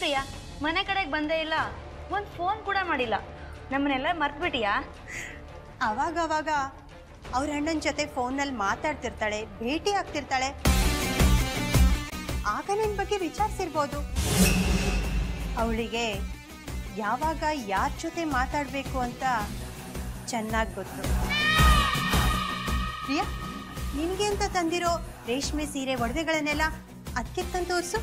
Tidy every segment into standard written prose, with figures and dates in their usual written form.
ಪ್ರಿಯಾ ಮನೆ ಕಡೆಗೆ ಬಂದೇ ಇಲ್ಲ, ಒಂದು ಫೋನ್ ಕೂಡ ಮಾಡಿಲ್ಲ, ನಮ್ಮನ್ನೆಲ್ಲ ಮರ್ತ್ಬಿಟ್ಟಿಯಾ? ಅವಾಗವಾಗ ಅವ್ರ ಅಣ್ಣನ ಜೊತೆ ಫೋನಲ್ಲಿ ಮಾತಾಡ್ತಿರ್ತಾಳೆ, ಭೇಟಿ ಆಗ್ತಿರ್ತಾಳೆ. ಆಗ ನಿನ್ನ ಬಗ್ಗೆ ವಿಚಾರಿಸಿರ್ಬೋದು. ಅವಳಿಗೆ ಯಾವಾಗ ಯಾರ ಜೊತೆ ಮಾತಾಡಬೇಕು ಅಂತ ಚೆನ್ನಾಗಿ ಗೊತ್ತು. ಪ್ರಿಯಾ, ನಿನಗೆ ಅಂತ ತಂದಿರೋ ರೇಷ್ಮೆ ಸೀರೆ ಒಡವೆಗಳನ್ನೆಲ್ಲ ಅದಕ್ಕೆ ತಂದು ತೋರಿಸು.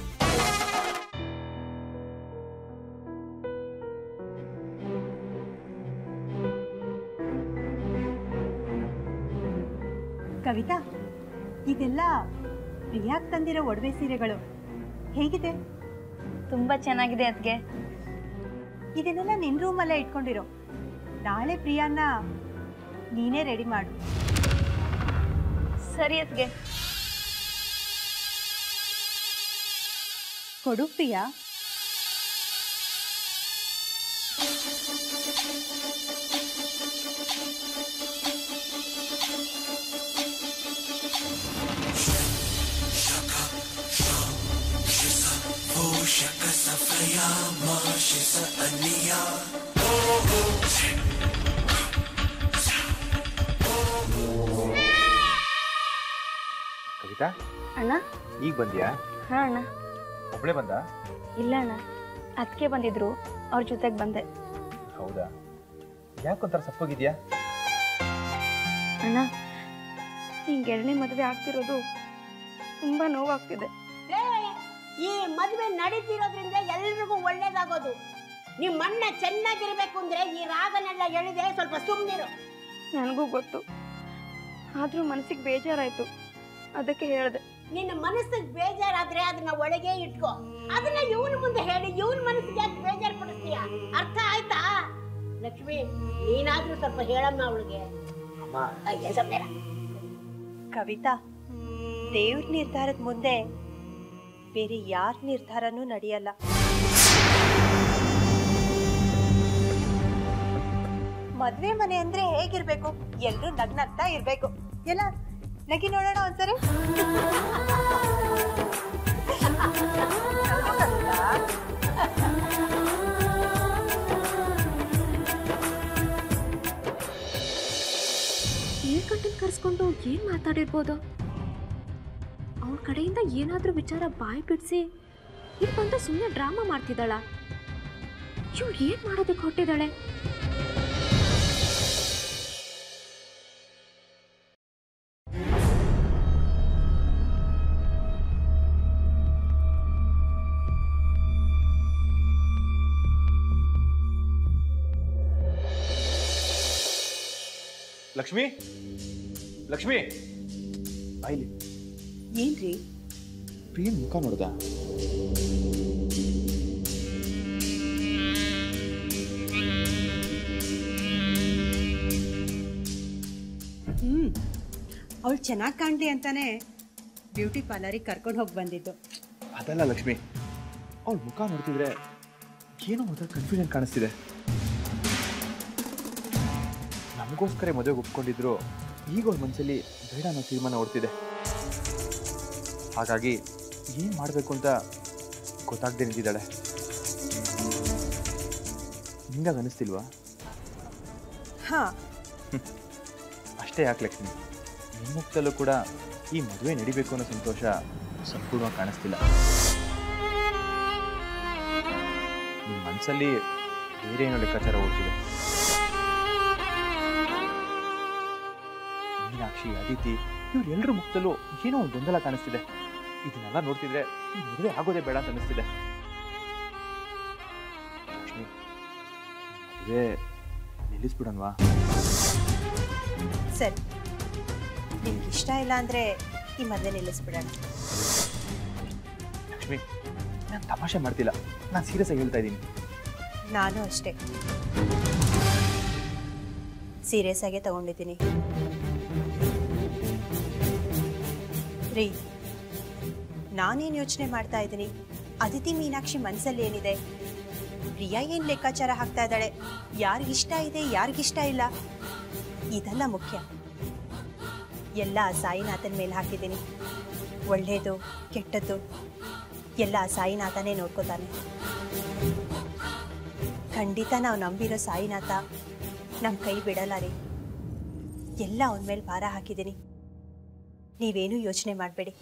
ಕವಿತಾ, ಇದೆಲ್ಲ ಪ್ರಿಯಾಗ್ ತಂದಿರೋ ಒಡವೆ ಸೀರೆಗಳು. ಹೇಗಿದೆ? ತುಂಬಾ ಚೆನ್ನಾಗಿದೆ ಅದ್ಗೆ. ಇದನ್ನೆಲ್ಲ ನಿನ್ನ ರೂಮಲ್ಲೇ ಇಟ್ಕೊಂಡಿರೋ. ನಾಳೆ ಪ್ರಿಯಾನ ನೀನೇ ರೆಡಿ ಮಾಡು. ಸರಿ ಅದ್ಗೆ. ಕೊಡು ಪ್ರಿಯಾ. ಕವಿತಾ, ಅಣ್ಣ ಈಗ ಬಂದ್ಯಾ? ಹಾ ಅಣ್ಣ. ಒಬ್ಬಳೇ ಬಂದ? ಇಲ್ಲ ಅಣ್ಣ, ಅದಕ್ಕೆ ಬಂದಿದ್ರು, ಅವ್ರ ಜೊತೆಗೆ ಬಂದೆ. ಹೌದಾ? ಯಾಕೊಂಥರ ಸಪ್ಪೋಗಿದ್ಯಾ? ಅಣ್ಣ, ಹಿಂಗೆ ಎರಡನೇ ಮದುವೆ ಆಗ್ತಿರೋದು ತುಂಬಾ ನೋವಾಗ್ತಿದೆ. ಈ ಮದುವೆ ನಡೀತಿರೋದ್ರಿಂದ ಎಲ್ರಿಗೂ ಒಳ್ಳೇದಾಗೋದು. ನಿಮ್ಮ ಅಣ್ಣ ಚೆನ್ನಾಗಿರ್ಬೇಕು ಅಂದ್ರೆ ಈ ರಾಗನೆಲ್ಲ ಎಳಿದೆ, ಸ್ವಲ್ಪ ಸುಮ್ಮನಿರು. ನನಗೂ ಗೊತ್ತು, ಆದ್ರೂ ಮನಸ್ಸಿಗೆ ಬೇಜಾರಾಯ್ತು, ಅದಕ್ಕೆ ಹೇಳಿದೆ. ನಿನ್ನ ಮನಸ್ಸಿಗೆ ಬೇಜಾರಾದ್ರೆ ಅದನ್ನ ಒಳಗೆ ಇಟ್ಕೋ. ಅದನ್ನ ಇವನ ಮುಂದೆ ಹೇಳಿ ಇವನ್ ಮನಸ್ಸಿಗೆ ಯಾಕೆ ಬೇಜಾರು ಪಡಿಸ್ತೀಯ? ಅರ್ಥ ಆಯ್ತಾ? ಲಕ್ಷ್ಮಿ, ನೀನಾದ್ರೂ ಸ್ವಲ್ಪ ಹೇಳಮ್ಮ ಅವಳಿಗೆ. ಕವಿತಾ, ದೇವ್ರ ನಿರ್ಧಾರದ ಮುಂದೆ ಬೇರೆ ಯಾರ ನಿರ್ಧಾರನೂ ನಡೆಯಲ್ಲ. ಮದ್ವೆ ಮನೆ ಅಂದ್ರೆ ಹೇಗಿರ್ಬೇಕು? ಎಲ್ರೂ ನಗ್ನಗ್ತಾ ಇರ್ಬೇಕು. ಎಲ್ಲ ನಗಿ ನೋಡೋಣ ಒಂದ್ಸರಿ. ಕಟ್ಟನ್ ಕರ್ಸ್ಕೊಂಡು ಏನ್ ಮಾತಾಡಿರ್ಬೋದು? ಅವ್ರ ಕಡೆಯಿಂದ ಏನಾದ್ರೂ ವಿಚಾರ ಬಾಯಿ ಬಿಡಿಸಿ ಇಲ್ಲಿ ಬಂದು ಸುಮ್ಮನೆ ಡ್ರಾಮಾ ಮಾಡ್ತಿದ್ದಾಳ. ಇವ್ಳು ಏನ್ ಮಾಡೋದಕ್ಕೆ ಹೊಟ್ಟಿದ್ದಾಳೆ? ಲಕ್ಷ್ಮಿ, ಲಕ್ಷ್ಮಿ, ಆಯ್ಲಿ. ಏನ್ರಿ? ಪ್ರಿಯನ್ ಮುಖ ನೋಡ್ದ? ಅವಳು ಚೆನ್ನಾಗಿ ಕಾಣ್ಲಿ ಅಂತಾನೆ ಬ್ಯೂಟಿ ಪಾರ್ಲರಿಗೆ ಕರ್ಕೊಂಡು ಹೋಗಿ ಬಂದಿದ್ದು. ಅದಲ್ಲ ಲಕ್ಷ್ಮಿ, ಅವಳ ಮುಖ ನೋಡ್ತಿದ್ರೆ ಏನೋ ಒಂಥರ ಕನ್ಫ್ಯೂಷನ್ ಕಾಣಿಸ್ತಿದೆ. ನಮಗೋಸ್ಕರ ಮದುವೆಗೆ ಒಪ್ಕೊಂಡಿದ್ರು, ಈಗ ಅವ್ರ ಮನಸ್ಸಲ್ಲಿ ಬೇಡ ಅನ್ನೋ ತೀರ್ಮಾನ ಹೊಡ್ತಿದೆ. ಹಾಗಾಗಿ ಏನು ಮಾಡಬೇಕು ಅಂತ ಗೊತ್ತಾಗದೆ ನಿಂತಿದ್ದಾಳೆ. ನಿಂಗಾಗ ಅನಿಸ್ತಿಲ್ವಾ? ಹಾಂ, ಅಷ್ಟೇ ಯಾಕೆ ಲಕ್ಷ್ಮಿ, ನಿಮ್ಮ ಮುಖದಲ್ಲೂ ಕೂಡ ಈ ಮದುವೆ ನಡಿಬೇಕು ಅನ್ನೋ ಸಂತೋಷ ಸಂಪೂರ್ಣವಾಗಿ ಕಾಣಿಸ್ತಿಲ್ಲ. ನಿಮ್ಮ ಮನಸ್ಸಲ್ಲಿ ಬೇರೆ ಏನೋ ಲೆಕ್ಕಾಚಾರ ಓಡ್ತಿದೆ. ಮೀನಾಕ್ಷಿ, ಅದಿತಿ, ಇವರೆಲ್ಲರ ಮುಖದಲ್ಲೂ ಏನೋ ಒಂದು ಗೊಂದಲ ಕಾಣಿಸ್ತಿದೆ. ಇದನ್ನೆಲ್ಲ ನೋಡ್ತಿದ್ರೆ ಈ ಮದುವೆ ಆಗೋದೇ ಬೇಡ ಅಂತ ಅನಿಸ್ತಿದೆ. ಲಕ್ಷ್ಮಿ, ಮದುವೆ ನಿಲ್ಲಿಸ್ಬಿಡನ್ವಾ? ಸರಿ, ನಿಮ್ಗೆ ಇಷ್ಟ ಇಲ್ಲ ಅಂದರೆ ಈ ಮದುವೆ ನಿಲ್ಲಿಸ್ಬಿಡೋಣ. ಲಕ್ಷ್ಮಿ, ನಾನು ತಮಾಷೆ ಮಾಡ್ತಿಲ್ಲ, ನಾನು ಸೀರಿಯಸ್ ಆಗಿ ಹೇಳ್ತಾ ಇದ್ದೀನಿ. ನಾನು ಅಷ್ಟೇ ಸೀರಿಯಸ್ ಆಗೇ ತಗೊಂಡಿದ್ದೀನಿ ರೀ. ನಾನೇನು ಯೋಚನೆ ಮಾಡ್ತಾ ಇದ್ದೀನಿ, ಅದಿತಿ ಮೀನಾಕ್ಷಿ ಮನಸ್ಸಲ್ಲಿ ಏನಿದೆ, ಪ್ರಿಯಾ ಏನು ಲೆಕ್ಕಾಚಾರ ಹಾಕ್ತಾ ಇದ್ದಾಳೆ, ಯಾರಿಗಿಷ್ಟ ಇದೆ ಯಾರಿಗಿಷ್ಟ ಇಲ್ಲ, ಇದೆಲ್ಲ ಮುಖ್ಯ. ಎಲ್ಲ ಸಾಯಿನಾಥನ ಮೇಲೆ ಹಾಕಿದ್ದೀನಿ. ಒಳ್ಳೆಯದು ಕೆಟ್ಟದ್ದು ಎಲ್ಲ ಸಾಯಿನಾಥನೇ ನೋಡ್ಕೋತಾನೆ. ಖಂಡಿತ ನಾವು ನಂಬಿರೋ ಸಾಯಿನಾಥ ನಮ್ಮ ಕೈ ಬಿಡಲ್ಲ ರೀ. ಎಲ್ಲ ಅವನ ಮೇಲೆ ಭಾರ ಹಾಕಿದ್ದೀನಿ, ನೀವೇನೂ ಯೋಚನೆ ಮಾಡಬೇಡಿ.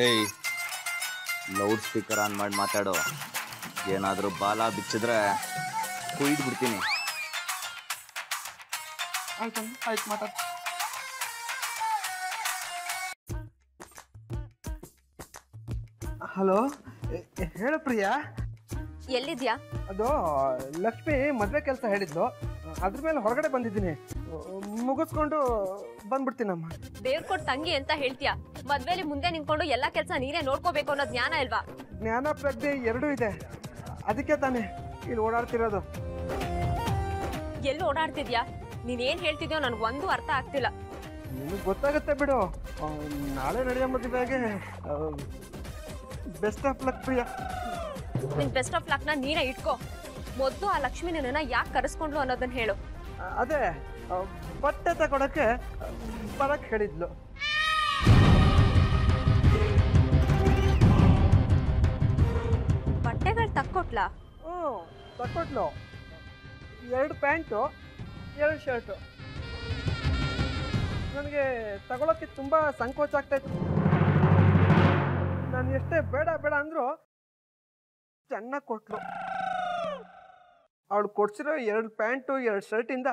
ಏಯ್, ಲೌಡ್ ಸ್ಪೀಕರ್ ಆನ್ ಮಾಡಿ ಮಾತಾಡೋ. ಏನಾದರೂ ಬಾಲ ಬಿಚ್ಚಿದ್ರೆ ಕುಯ್ದು ಬಿಡ್ತೀನಿ. ಆಯ್ತು ಮಾತಾಡ. ಹಲೋ, ಹೇಳು ಪ್ರಿಯಾ. ಎಲ್ಲಿದ್ಯಾ? ಅದು ಲಕ್ಷ್ಮಿ ಮದುವೆ ಕೆಲಸ ಹೇಳಿದ್ಲು, ಅದ್ರ ಮೇಲೆ ಹೊರಗಡೆ ಬಂದಿದ್ದೀನಿ. ಮುಗಿಸ್ಕೊಂಡು ಬಂದ್ಬಿಡ್ತೀನಮ್ಮ. ದೇವ್ರ ಕೊಟ್ಟು ತಂಗಿ ಅಂತ ಹೇಳ್ತೀಯಾ? ಮದ್ವೆಲಿ ಮುಂದೆ ನಿಂತ್ಕೊಂಡು ಎಲ್ಲಾ ಕೆಲಸ ನೀನೇ ನೋಡ್ಕೋಬೇಕು ಅನ್ನೋ ಜ್ಞಾನ ಇಲ್ವಾ? ಜ್ಞಾನ ಪ್ರಜ್ಞೆ ಎರಡೂ ಇದೆ, ಅದಕ್ಕೆ ತಾನೇ ಇಲ್ಲಿ ಓಡಾಡ್ತಿರೋದು. ಎಲ್ಲಿ ಓಡಾಡ್ತಿದ್ಯಾ? ನೀನೇನ್ ಹೇಳ್ತಿದ್ಯೋ ನನ್ಗೊಂದು ಅರ್ಥ ಆಗ್ತಿಲ್ಲ. ನಿನಗೆ ಗೊತ್ತಾಗುತ್ತೆ ಬಿಡು. ನಾಳೆ ನಡೆಯೋ ಮದುವೆಗೆ ಬೆಸ್ಟ್ ಆಫ್ ಲಕ್ ಪ್ರಿಯಾ. ನಿನ್ ಬೆಸ್ಟ್ ಆಫ್ ಲಕ್ನ ನೀನೇ ಇಟ್ಕೋ. ಮೊದ್ಲು ಆ ಲಕ್ಷ್ಮಿ ನಿನ್ನ ಯಾಕೆ ಕರೆಸ್ಕೊಂಡ್ಲು ಅನ್ನೋದನ್ನ ಹೇಳು. ಅದೇ ಬಟ್ಟೆ ತಗೊಳಕ್ಕೆ ಬರಕ್ ಹೇಳಿದ್ಲು. ಬಟ್ಟೆಗಳು ತಕ್ಕೊಟ್ಲಾ? ತಕ್ಕೊಟ್ಲು. 2 ಪ್ಯಾಂಟು 2 ಶರ್ಟು. ನನಗೆ ತಗೊಳಕ್ಕೆ ತುಂಬಾ ಸಂಕೋಚ ಆಗ್ತಾ ಇತ್ತು. ನಾನು ಎಷ್ಟೇ ಬೇಡ ಬೇಡ ಅಂದ್ರು ಚೆನ್ನಾಗಿ ಕೊಟ್ಲು. ಅವಳು ಕೊಡ್ಸಿರೋ 2 ಪ್ಯಾಂಟು 2 ಶರ್ಟಿಂದ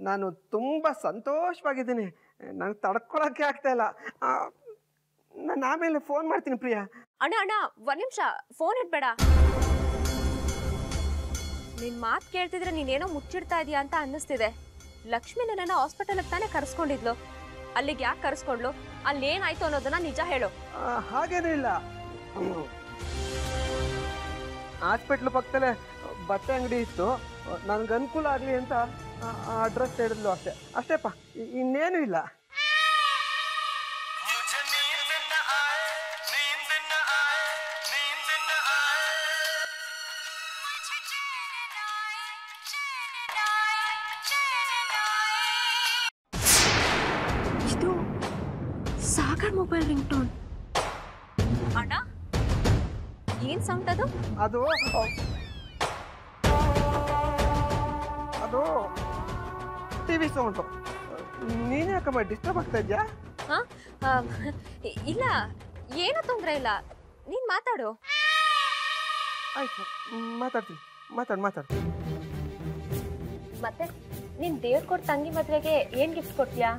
ನಾನು ತುಂಬ ಸಂತೋಷವಾಗಿದ್ದೀನಿ. ನನಗೆ ತಡ್ಕೊಳಕ್ಕೆ ಆಗ್ತಾ ಇಲ್ಲ. ನಾನು ಆಮೇಲೆ ಫೋನ್ ಮಾಡ್ತೀನಿ ಪ್ರಿಯಾ. ಅಣ್ಣ ಅಣ್ಣ, ಒಂದ್ ನಿಮಿಷ, ಫೋನ್ ಇಟ್ಬೇಡ. ನಿನ್ ಮಾತು ಕೇಳ್ತಿದ್ರೆ ನೀನೇನೋ ಮುಚ್ಚಿಡ್ತಾ ಇದೀಯ ಅಂತ ಅನ್ನಿಸ್ತಿದೆ. ಲಕ್ಷ್ಮಿ ನನ್ನ ಹಾಸ್ಪಿಟಲ್ಗೆ ತಾನೇ ಕರೆಸ್ಕೊಂಡಿದ್ಲು. ಅಲ್ಲಿಗೆ ಯಾಕೆ ಕರೆಸ್ಕೊಂಡ್ಲು? ಅಲ್ಲಿ ಏನಾಯ್ತು ಅನ್ನೋದನ್ನ ನಿಜ ಹೇಳು. ಹಾಗೇನೂ ಇಲ್ಲ. ಹಾಸ್ಪಿಟ್ಲ್ ಪಕ್ಕದಲ್ಲೇ ಬಟ್ಟೆ ಅಂಗಡಿ ಇತ್ತು, ನನಗೆ ಅನುಕೂಲ ಆಗಲಿ ಅಂತ ಅಡ್ರೆಸ್ ಹೇಳಿದ್ಲು ಅಷ್ಟೇ. ಅಷ್ಟೇಪ್ಪ, ಇನ್ನೇನು ಇಲ್ಲ. ಇದು ಸಾಗರ್ ಮೊಬೈಲ್ ರಿಂಗ್ ಟೋನ್. ಅಣ್ಣ, ಏನ್ ಸೌಂಡ್ ಅದು? ಅದು ಟಿವಿ ಸೌಂಡು. ನೀನು ಯಾಕಮ್ಮ ಡಿಸ್ಟರ್ಬ್ ಆಗ್ತಾ ಇದ್ಯಾ? ಇಲ್ಲ, ಏನೂ ತೊಂದರೆ ಇಲ್ಲ, ನೀನ್ ಮಾತಾಡು. ಆಯ್ತು, ಮಾತಾಡ್ತೀನಿ. ಮಾತಾಡು. ಮತ್ತೆ ನೀನ್ ದೇವ್ರ ಕೊಟ್ಟು ತಂಗಿ ಮದ್ವೆಗೆ ಏನ್ ಗಿಫ್ಟ್ ಕೊಡ್ತೀಯಾ?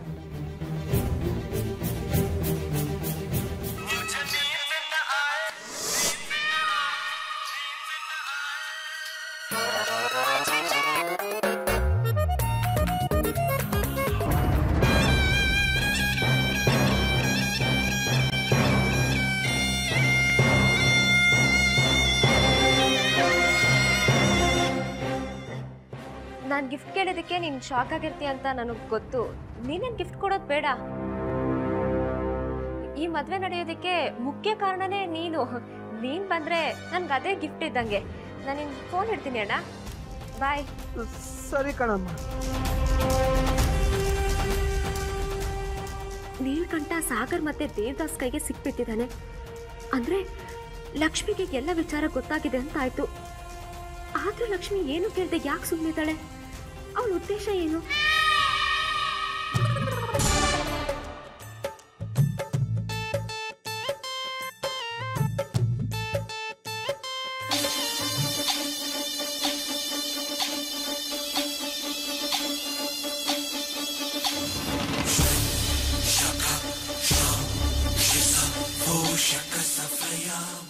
ನಾನು ಗಿಫ್ಟ್ ಕೇಳಿದಕ್ಕೆ ನೀನು ಶಾಕ್ ಆಗಿರ್ತೀಯ ಅಂತ ನನಗೆ ಗೊತ್ತು. ನೀನೇನು ಗಿಫ್ಟ್ ಕೊಡೋದು ಬೇಡ. ಈ ಮದುವೆ ನಡೆಯೋದಕ್ಕೆ ಮುಖ್ಯ ಕಾರಣನೇ ನೀನು. ನೀನು ಬಂದರೆ ನನಗೆ ಅದೇ ಗಿಫ್ಟ್ ಇದ್ದಂಗೆ. ನಾನು ನಿನ್ನ ಫೋನ್ ಇಡ್ತೀನಿ ಅಣ್ಣ. ಬಾಯ್. ಸರಿ ಕಣಮ್ಮ. ನೀಲ್ಕಂಠ ಸಾಗರ್ ಮತ್ತೆ ದೇವದಾಸ್ ಕೈಗೆ ಸಿಕ್ಬಿಟ್ಟಿದ್ದಾನೆ ಅಂದರೆ ಲಕ್ಷ್ಮಿಗೆ ಎಲ್ಲ ವಿಚಾರ ಗೊತ್ತಾಗಿದೆ ಅಂತ ಆಯಿತು. ಆದರೂ ಲಕ್ಷ್ಮಿ ಏನು ಕೇಳದೆ ಯಾಕೆ ಸುಮ್ಮನಿದ್ದಾಳೆ? ಅವಳ ಉದ್ದೇಶ ಏನು?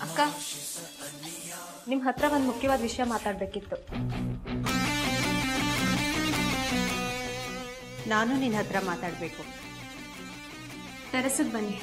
ಅಕ್ಕ, ನಿಮ್ಮ ಹತ್ರ ಒಂದು ಮುಖ್ಯವಾದ ವಿಷಯ ಮಾತಾಡಬೇಕಿತ್ತು. ನಾನು ನಿನ್ನ ಹತ್ರ ಮಾತಾಡಬೇಕು. ಟೆರೆಸಿಗೆ ಬನ್ನಿ.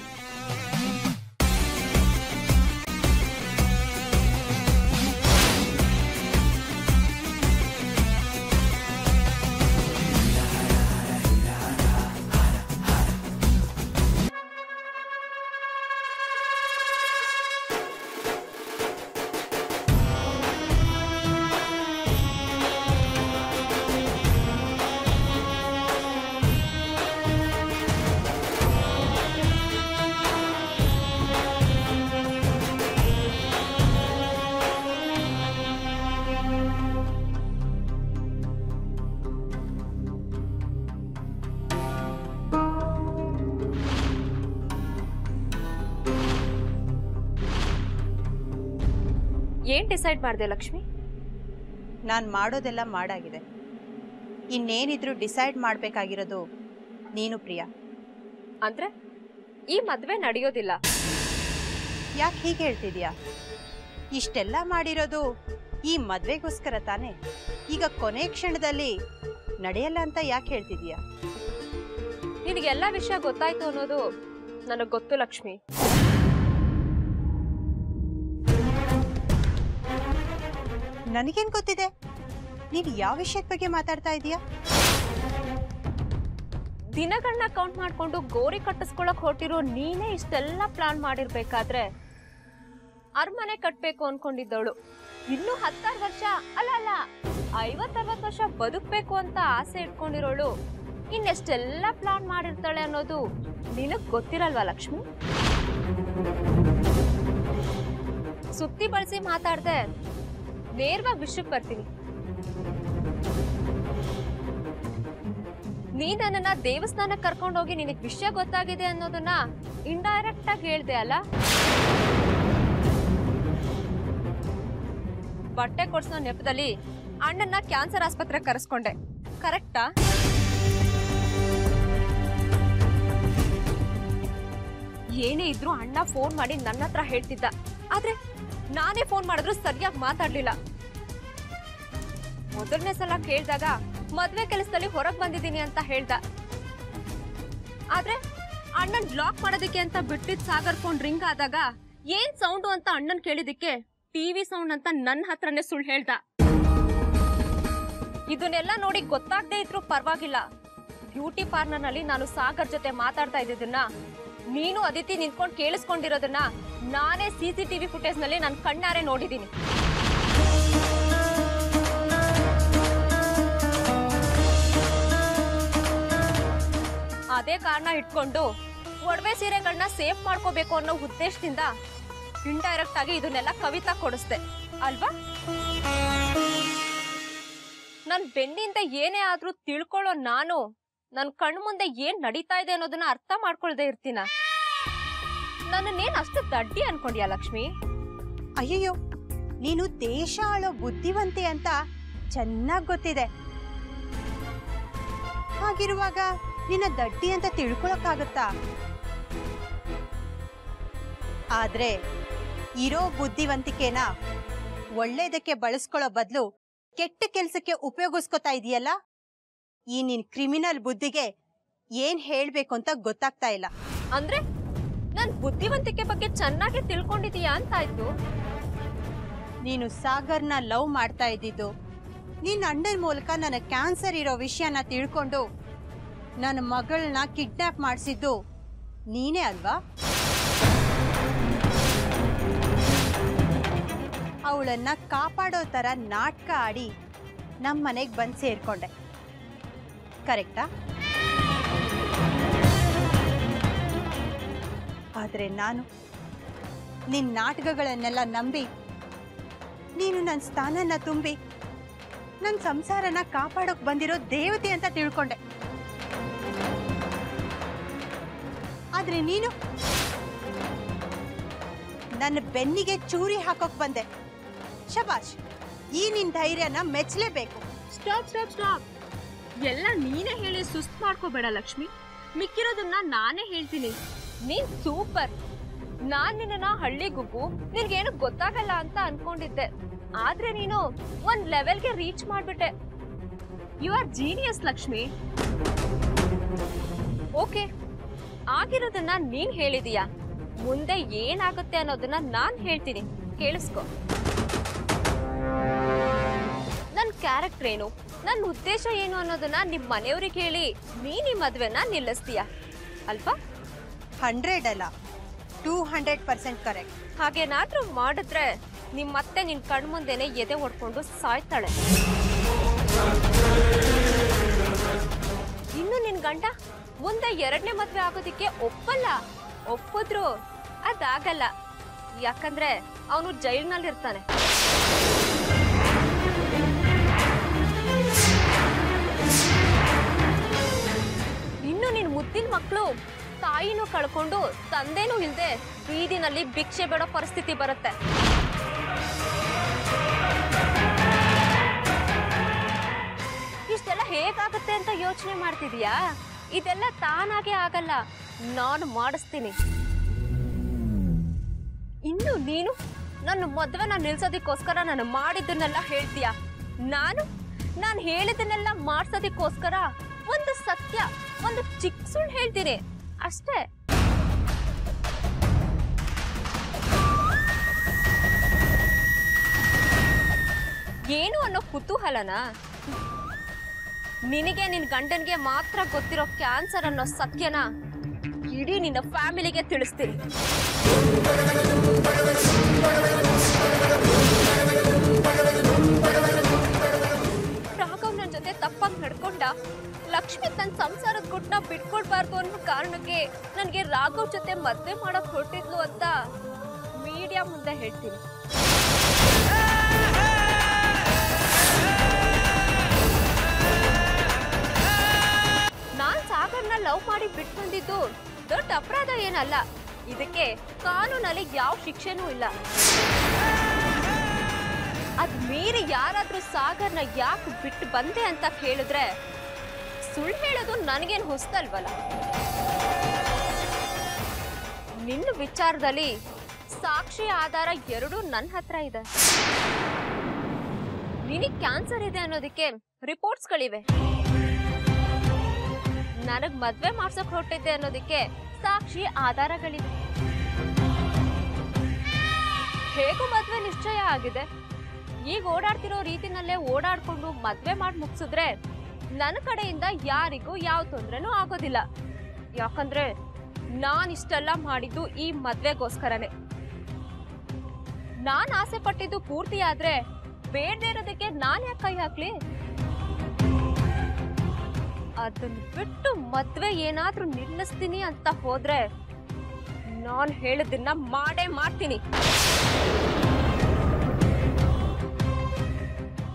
ಏನ್ ಡಿಸೈಡ್ ಮಾಡಿದೆ ಲಕ್ಷ್ಮಿ? ನಾನು ಮಾಡೋದೆಲ್ಲ ಮಾಡಾಗಿದೆ. ಇನ್ನೇನಿದ್ರು ಡಿಸೈಡ್ ಮಾಡಬೇಕಾಗಿರೋದು ನೀನು ಪ್ರಿಯಾ. ಅಂದ್ರೆ ಈ ಮದ್ವೆ ನಡೆಯೋದಿಲ್ಲ? ಯಾಕೆ ಹೀಗೆ ಹೇಳ್ತಿದ್ಯಾ? ಇಷ್ಟೆಲ್ಲ ಮಾಡಿರೋದು ಈ ಮದ್ವೆಗೋಸ್ಕರ ತಾನೇ. ಈಗ ಕೊನೆ ಕ್ಷಣದಲ್ಲಿ ನಡೆಯಲ್ಲ ಅಂತ ಯಾಕೆ ಹೇಳ್ತಿದ್ಯಾ? ನಿನಗೆಲ್ಲ ವಿಷಯ ಗೊತ್ತಾಯ್ತು ಅನ್ನೋದು ನನಗೆ ಗೊತ್ತು ಲಕ್ಷ್ಮಿ. ನನಗೇನು ಗೊತ್ತಿದೆ? ನೀನು ಯಾವ ವಿಷಯದ ಬಗ್ಗೆ ಮಾತಾಡ್ತಾ ಇದೀಯಾ? ದಿನಗಳನ್ನ ಕೌಂಟ್ ಮಾಡ್ಕೊಂಡು ಗೋರಿ ಕಟ್ಟಿಸ್ಕೊಳಕ್ ಹೊರಟಿರೋ ನೀನೇ ಇಷ್ಟೆಲ್ಲ ಪ್ಲಾನ್ ಮಾಡಿರ್ಬೇಕಾದ್ರೆ ಅರಮನೆ ಕಟ್ಬೇಕು ಅನ್ಕೊಂಡಿದ್ದವಳು ಇನ್ನು 16 ವರ್ಷ ಅಲ್ಲ 50-60 ವರ್ಷ ಬದುಕ್ಬೇಕು ಅಂತ ಆಸೆ ಇಟ್ಕೊಂಡಿರೋಳು ಇನ್ನೆಷ್ಟೆಲ್ಲ ಪ್ಲಾನ್ ಮಾಡಿರ್ತಾಳೆ ಅನ್ನೋದು ನಿನಗ್ ಗೊತ್ತಿರಲ್ವಾ ಲಕ್ಷ್ಮಿ? ಸುತ್ತಿ ಬಳಸಿ ಮಾತಾಡ್ದೆ ನೇರವಾಗಿ ವಿಷಯಕ್ಕೆ ಬರ್ತೀನಿ. ನೀ ನನ್ನನ್ನ ದೇವಸ್ಥಾನಕ್ಕೆ ಕರ್ಕೊಂಡೋಗಿ ನಿನಗೆ ವಿಷಯ ಗೊತ್ತಾಗಿದೆ ಅನ್ನೋದನ್ನ ಇಂಡೈರೆಕ್ಟ್ ಆಗಿ ಹೇಳ್ದೆ ಅಲ್ಲ? ಬಟ್ಟೆ ಕೊಡ್ಸೋ ನೆಪದಲ್ಲಿ ಅಣ್ಣನ್ನ ಕ್ಯಾನ್ಸರ್ ಆಸ್ಪತ್ರೆಗೆ ಕರೆಸ್ಕೊಂಡೆ, ಕರೆಕ್ಟಾ? ಏನೇ ಇದ್ರು ಅಣ್ಣ ಫೋನ್ ಮಾಡಿ ನನ್ನ ಹತ್ರ ಹೇಳ್ತಿದ್ದ, ಆದ್ರೆ ನಾನೇ ಫೋನ್ ಮಾಡಿದ್ರು ಸರಿಯಾಗಿ ಮಾತಾಡ್ಲಿಲ್ಲ. ಮೊದಲನೇ ಸಲ ಕೇಳಿದಾಗ ಮದ್ವೆ ಕೆಲಸದಲ್ಲಿ ಹೊರಗೆ ಬಂದಿದ್ದೀನಿ ಅಂತ ಹೇಳ್ದ. ಆದ್ರೆ ಅಣ್ಣನ್ ಬ್ಲಾಕ್ ಮಾಡೋದಕ್ಕೆ ಅಂತ ಬಿಟ್ಟಿದ್ ಸಾಗರ್ ಫೋನ್ ರಿಂಗ್ ಆದಾಗ ಏನ್ ಸೌಂಡು ಅಂತ ಅಣ್ಣನ್ ಕೇಳಿದಕ್ಕೆ ಟಿವಿ ಸೌಂಡ್ ಅಂತ ನನ್ನ ಹತ್ರನೇ ಸುಳ್ಳು ಹೇಳ್ದ. ಇದನ್ನೆಲ್ಲ ನೋಡಿ ಗೊತ್ತಾಗದೆ ಇದ್ರು ಪರವಾಗಿಲ್ಲ, ಬ್ಯೂಟಿ ಪಾರ್ಲರ್ ನಲ್ಲಿ ನಾನು ಸಾಗರ್ ಜೊತೆ ಮಾತಾಡ್ತಾ ಇದ್ದಿದ್ದನ್ನ ನೀನು ಅದಿತಿ ನಿಂತ್ಕೊಂಡು ಕೇಳಿಸ್ಕೊಂಡಿರೋದನ್ನ ನಾನೇ CCTV ಫುಟೇಜ್ ನಲ್ಲಿ ನನ್ನ ಕಣ್ಣಾರೆ ನೋಡಿದ್ದೀನಿ. ಅದೇ ಕಾರಣ ಇಟ್ಕೊಂಡು ಒಡವೆ ಸೀರೆಗಳನ್ನ ಸೇಫ್ ಮಾಡ್ಕೋಬೇಕು ಅನ್ನೋ ಉದ್ದೇಶದಿಂದ ಇಂಡೈರೆಕ್ಟ್ ಆಗಿ ಇದನ್ನೆಲ್ಲ ಕವಿತಾ ಕೊಡಿಸ್ದೆ ಅಲ್ವಾ? ನನ್ ಬೆನ್ನಿಂದ ಏನೇ ಆದ್ರೂ ತಿಳ್ಕೊಳ್ಳೋ ನಾನು ನನ್ ಕಣ್ಣು ಮುಂದೆ ಏನ್ ನಡೀತಾ ಇದೆ ಅನ್ನೋದನ್ನ ಅರ್ಥ ಮಾಡ್ಕೊಳ್ದೆ ಇರ್ತೀನ? ನನ್ನನ್ನೇನ್ ಅಷ್ಟು ದಡ್ಡಿ ಅನ್ಕೊಂಡ್ಯಾ ಲಕ್ಷ್ಮಿ? ಅಯ್ಯಯ್ಯೋ, ನೀನು ದೇಶ ಆಳೋ ಬುದ್ಧಿವಂತೆ ಅಂತ ಚೆನ್ನಾಗಿ ಗೊತ್ತಿದೆ. ಹಾಗಿರುವಾಗ ನಿನ್ನ ದಡ್ಡಿ ಅಂತ ತಿಳ್ಕೊಳಕ್ಕಾಗತ್ತಾ? ಆದ್ರೆ ಇರೋ ಬುದ್ಧಿವಂತಿಕೆನ ಒಳ್ಳೇದಕ್ಕೆ ಬಳಸ್ಕೊಳ್ಳೋ ಬದಲು ಕೆಟ್ಟ ಕೆಲ್ಸಕ್ಕೆ ಉಪಯೋಗಿಸ್ಕೊತಾ ಇದೆಯಲ್ಲ, ಈ ನಿನ್ ಕ್ರಿಮಿನಲ್ ಬುದ್ಧಿಗೆ ಏನ್ ಹೇಳ್ಬೇಕು ಅಂತ ಗೊತ್ತಾಗ್ತಾ ಇಲ್ಲ. ಅಂದ್ರೆ ನನ್ ಬುದ್ಧಿವಂತಿಕೆ ಬಗ್ಗೆ ಚೆನ್ನಾಗಿ ತಿಳ್ಕೊಂಡಿದೀಯಾ ಅಂತಾಯ್ತು. ನೀನು ಸಾಗರ್ನ ಲವ್ ಮಾಡ್ತಾ ಇದ್ದಿದ್ದು, ನಿನ್ನ ಅಣ್ಣನ ಮೂಲಕ ನನ್ನ ಕ್ಯಾನ್ಸರ್ ಇರೋ ವಿಷಯನ ತಿಳ್ಕೊಂಡು ನನ್ನ ಮಗಳನ್ನ ಕಿಡ್ನಾಪ್ ಮಾಡಿಸಿದ್ದು ನೀನೇ ಅಲ್ವಾ? ಅವಳನ್ನ ಕಾಪಾಡೋ ತರ ನಾಟಕ ಆಡಿ ನಮ್ಮ ಮನೆಗೆ ಬಂದು ಸೇರ್ಕೊಂಡೆ, ಕರೆಕ್ಟಾ? ಆದ್ರೆ ನಾನು ನಿನ್ನ ನಾಟಕಗಳನ್ನೆಲ್ಲ ನಂಬಿ ನೀನು ನನ್ನ ಸ್ಥಾನನ ತುಂಬಿ ನನ್ನ ಸಂಸಾರನ ಕಾಪಾಡೋಕ್ ಬಂದಿರೋ ದೇವತೆ ಅಂತ ತಿಳ್ಕೊಂಡೆ. ಆದ್ರೆ ನೀನು ನನ್ನ ಬೆನ್ನಿಗೆ ಚೂರಿ ಹಾಕೋಕ್ ಬಂದೆ. ಶಬಾಷ್, ಈ ನಿನ್ ಧೈರ್ಯನ ಮೆಚ್ಚಲೇಬೇಕು. ಸ್ಟಾಪ್ ಸ್ಟಾಪ್ ಸ್ಟಾಪ್, ಎಲ್ಲ ನೀನೇ ಹೇಳಿ ಸುಸ್ತು ಮಾಡ್ಕೋಬೇಡ ಲಕ್ಷ್ಮಿ. ಮಿಕ್ಕಿರೋದನ್ನ ನಾನೇ ಹೇಳ್ತೀನಿ. ನೀನ್ ಸೂಪರ್. ನಾನ್ ನಿನ್ನ ಹಳ್ಳಿ ಗುಬ್ಬು, ನಿನ್ಗೇನು ಗೊತ್ತಾಗಲ್ಲ ಅಂತ ಅನ್ಕೊಂಡಿದ್ದೆ. ಆದ್ರೆ ನೀನು ಒಂದ್ ಲೆವೆಲ್ಗೆ ರೀಚ್ ಮಾಡ್ಬಿಟ್ಟೆ. You are genius Lakshmi. Okay, ಆಗಿರೋದನ್ನ ನೀನ್ ಹೇಳಿದೀಯಾ, ಮುಂದೆ ಏನಾಗುತ್ತೆ ಅನ್ನೋದನ್ನ ನಾನ್ ಹೇಳ್ತೀನಿ, ಕೇಳಿಸ್ಕೊ. ನನ್ ಕ್ಯಾರೆಕ್ಟರ್ ಏನು, ನನ್ನ ಉದ್ದೇಶ ಏನು ಅನ್ನೋದನ್ನ ನಿಮ್ ಮನೆಯವ್ರಿಗೆ ಹೇಳಿ ನೀನ್ ಈ ಮದ್ವೆನ ನಿಲ್ಲಿಸ್ತೀಯ ಅಲ್ವಾ? 100 ಅಲ್ಲ, 200% ಕರೆಕ್ಟ್. ಹಾಗೇನಾದ್ರೂ ಮಾಡಿದ್ರೆ ನಿಮ್ಮತ್ತೆ ನಿನ್ ಕಣ್ಮುಂದೆನೆ ಎದೆ ಹೊಡ್ಕೊಂಡು ಸಾಯ್ತಾಳೆ. ಇನ್ನು ನಿನ್ ಗಂಡ ಮುಂದೆ 2ನೇ ಮದ್ವೆ ಆಗೋದಿಕ್ಕೆ ಒಪ್ಪಲ್ಲ. ಒಪ್ಪಿದ್ರು ಅದಾಗಲ್ಲ, ಯಾಕಂದ್ರೆ ಅವನು ಜೈಲ್ನಲ್ಲಿರ್ತಾನೆ. ಇನ್ನು ನಿನ್ ಮುದ್ದಿನ ಮಕ್ಕಳು ತಾಯಿನೂ ಕಳ್ಕೊಂಡು ತಂದೆನೂ ಇಲ್ದೆ ಬೀದಿನಲ್ಲಿ ಭಿಕ್ಷೆ ಬೇಡೋ ಪರಿಸ್ಥಿತಿ ಬರುತ್ತೆ. ಹೇಗಾಗುತ್ತೆ ಅಂತ ಯೋಚನೆ ಮಾಡ್ತಿದೀಯಾ? ಇದೆಲ್ಲ ತಾನಾಗೆ ಆಗಲ್ಲ, ನಾನು ಮಾಡಿಸ್ತೀನಿ. ಇನ್ನು ನೀನು ನನ್ನ ಮದುವೆನ ನಿಲ್ಸೋದಕ್ಕೋಸ್ಕರ ನಾನು ಮಾಡಿದ್ದನ್ನೆಲ್ಲ ಹೇಳ್ತೀಯ. ನಾನು ಹೇಳಿದ್ದನ್ನೆಲ್ಲ ಮಾಡ್ಸೋದಕ್ಕೋಸ್ಕರ ಒಂದು ಸತ್ಯ, ಒಂದು ಚಿಕ್ಕ ಸುಳ್ಳು ಹೇಳ್ತೀನಿ ಅಷ್ಟೇ. ಏನು ಅನ್ನೋ ಕುತೂಹಲನಾ? ನಿನಗೆ ನಿನ್ ಗಂಡನ್ಗೆ ಮಾತ್ರ ಗೊತ್ತಿರೋ ಕ್ಯಾನ್ಸರ್ ಅನ್ನೋ ಸತ್ಯನ ಇಡೀ ನಿನ್ನ ಫ್ಯಾಮಿಲಿಗೆ ತಿಳಿಸ್ತೀನಿ. ರಾಘವ್ ನನ್ನ ಜೊತೆ ತಪ್ಪಾಗಿ ನಡ್ಕೊಂಡ. ಲಕ್ಷ್ಮಿ ತನ್ನ ಸಂಸಾರದ ಗುಟ್ಟನ್ನ ಬಿಟ್ಕೊಡ್ಬಾರ್ದು ಅನ್ನೋ ಕಾರಣಕ್ಕೆ ನನಗೆ ರಾಘವ್ ಜೊತೆ ಮದ್ವೆ ಮಾಡಕ್ ಹೊರಟಿದ್ಲು ಅಂತ ಮೀಡಿಯಾ ಮುಂದೆ ಹೇಳ್ತೀನಿ. ನಾನ್ ಸಾಗರ್ನ ಲವ್ ಮಾಡಿ ಬಿಟ್ಕೊಂಡಿದ್ದು ದೊಡ್ಡ ಅಪರಾಧ ಏನಲ್ಲ. ಇದಕ್ಕೆ ಕಾನೂನಲ್ಲಿ ಯಾವ ಶಿಕ್ಷೆನೂ ಇಲ್ಲ. ಅದ್ ಮೀರಿ ಯಾರಾದ್ರೂ ಸಾಗರ್ನ ಯಾಕೆ ಬಿಟ್ಟು ಬಂದೆ ಅಂತ ಕೇಳಿದ್ರೆ ಸುಳ್ಳು ಹೇಳೋದು ನನಗೇನು ಹೊಸ್ತಲ್ವಲ್ಲ. ನಿನ್ನ ವಿಚಾರದಲ್ಲಿ ಸಾಕ್ಷಿ ಆಧಾರ ಎರಡೂ ನನ್ನ ಹತ್ರ ಇದೆ. ನಿನಗೆ ಕ್ಯಾನ್ಸರ್ ಇದೆ ಅನ್ನೋದಕ್ಕೆ ರಿಪೋರ್ಟ್ಸ್ಗಳಿವೆ. ನನಗ್ ಮದ್ವೆ ಮಾಡ್ಸಕ್ ಹೊರಟಿದ್ದೆ ಅನ್ನೋದಕ್ಕೆ ಸಾಕ್ಷಿ ಆಧಾರಗಳಿವೆ. ಹೇಗೂ ಮದ್ವೆ ನಿಶ್ಚಯ ಆಗಿದೆ. ಈಗ ಓಡಾಡ್ತಿರೋ ರೀತಿನಲ್ಲೇ ಓಡಾಡ್ಕೊಂಡು ಮದ್ವೆ ಮಾಡಿ ಮುಗಿಸಿದ್ರೆ ನನ್ನ ಕಡೆಯಿಂದ ಯಾರಿಗೂ ಯಾವ ತೊಂದ್ರೆನೂ ಆಗೋದಿಲ್ಲ. ಯಾಕಂದ್ರೆ ನಾನಿಷ್ಟೆಲ್ಲ ಮಾಡಿದ್ದು ಈ ಮದ್ವೆಗೋಸ್ಕರನೇ. ನಾನ್ ಆಸೆ ಪಟ್ಟಿದ್ದು ಪೂರ್ತಿ ಆದ್ರೆ ಬೇಡದೇ ಇರೋದಕ್ಕೆ ನಾನ್ ಯಾಕೆ ಕೈ ಹಾಕ್ಲಿ? ಅದನ್ನ ಬಿಟ್ಟು ಮದ್ವೆ ಏನಾದ್ರೂ ನಿಲ್ಲಿಸ್ತೀನಿ ಅಂತ ಹೋದ್ರೆ ನಾನ್ ಹೇಳಿದ್ದನ್ನ ಮಾಡೇ ಮಾಡ್ತೀನಿ.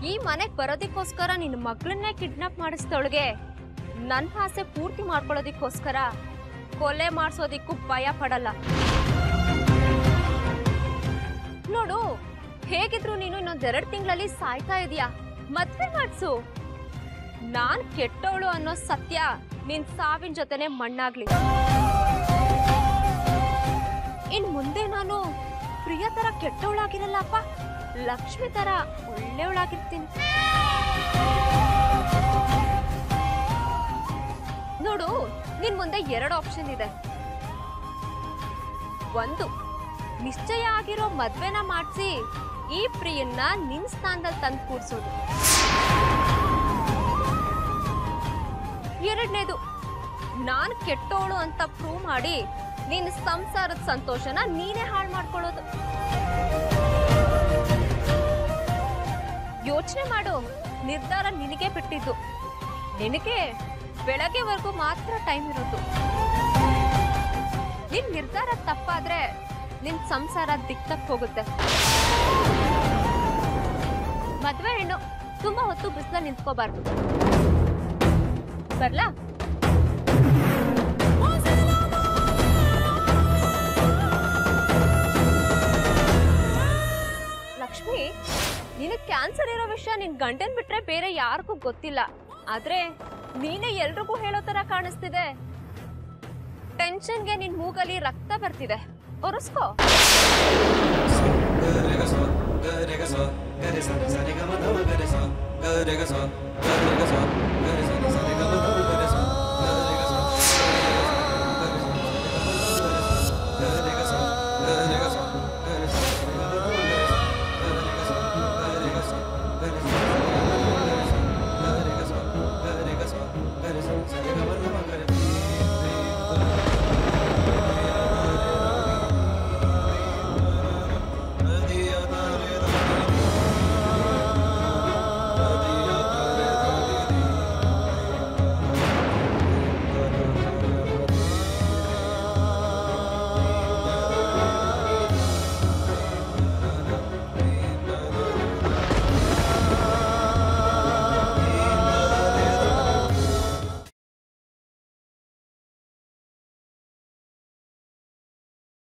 ಈ ಮನೆಗ್ ಬರೋದಕ್ಕೋಸ್ಕರ ನಿನ್ನ ಮಗಳನ್ನೇ ಕಿಡ್ನಾಪ್ ಮಾಡಿಸ್ತೊಳಗೆ ನನ್ನ ಆಸೆ ಪೂರ್ತಿ ಮಾಡ್ಕೊಳ್ಳೋದಕ್ಕೋಸ್ಕರ ಕೊಲೆ ಮಾಡಿಸೋದಿಕ್ಕೂ ಭಯ ಪಡಲ್ಲ. ನೋಡು, ಹೇಗಿದ್ರು ನೀನು ಇನ್ನೊಂದೆರಡು ತಿಂಗಳಲ್ಲಿ ಸಾಯ್ತಾ ಇದೀಯಾ. ಮದ್ವೆ ಮಾಡ್ಸು. ನಾನ್ ಕೆಟ್ಟವಳು ಅನ್ನೋ ಸತ್ಯ ನಿನ್ ಸಾವಿನ ಜೊತೆನೆ ಮಣ್ಣಾಗ್ಲಿ. ಇನ್ ಮುಂದೆ ನಾನು ಪ್ರಿಯ ತರ ಕೆಟ್ಟವಳಾಗಿರಲ್ಲಪ್ಪ, ಲಕ್ಷ್ಮಿ ತರ ಒಳ್ಳೆಯವಳಾಗಿರ್ತೀನಿ. ನೋಡು, ನಿನ್ ಮುಂದೆ 2 ಆಪ್ಷನ್ ಇದೆ. ಒಂದು, ನಿಶ್ಚಯ ಆಗಿರೋ ಮದ್ವೆನ ಮಾಡಿಸಿ ಈ ಪ್ರಿಯನ್ನ ನಿನ್ ಸ್ಥಾನದಲ್ಲಿ ತಂದು ಕೂರ್ಸೋದು. ಎರಡನೇದು, ನಾನ್ ಕೆಟ್ಟೋಳು ಅಂತ ಪ್ರೂವ್ ಮಾಡಿ ನಿನ್ನ ಸಂಸಾರದ ಸಂತೋಷನ ನೀನೇ ಹಾಳು ಮಾಡ್ಕೊಳ್ಳೋದು. ಯೋಚನೆ ಮಾಡು, ನಿರ್ಧಾರ ನಿನಗೆ ಬಿಟ್ಟಿದ್ದು. ನಿನಗೆ ಬೆಳಗ್ಗೆವರೆಗೂ ಮಾತ್ರ ಟೈಮ್ ಇರೋದು. ನಿನ್ ನಿರ್ಧಾರ ತಪ್ಪಾದ್ರೆ ನಿನ್ ಸಂಸಾರ ದಿಕ್ತಕ್ಕೆ ಹೋಗುತ್ತೆ. ಮದ್ವೆ ಹೆಣ್ಣು ತುಂಬಾ ಹೊತ್ತು ಬಿಸಿಲ ನಿಂತ್ಕೋಬಾರ್ದು. ಬರ್ಲಾ? ಲಕ್ಷ್ಮಿ, ನಿನಗೆ ಕ್ಯಾನ್ಸರ್ ಇರೋ ವಿಷಯ ನಿನ್ ಗಂಡನ್ ಬಿಟ್ರೆ ಬೇರೆ ಯಾರಿಗೂ ಗೊತ್ತಿಲ್ಲ. ಆದ್ರೆ ನೀನೇ ಎಲ್ರಿಗೂ ಹೇಳೋ ತರ ಕಾಣಿಸ್ತಿದೆ. ಟೆನ್ಷನ್ಗೆ ನಿನ್ ಮೂಗಲ್ಲಿ ರಕ್ತ ಬರ್ತಿದೆ. ಒರೆಸ್ಕೋ.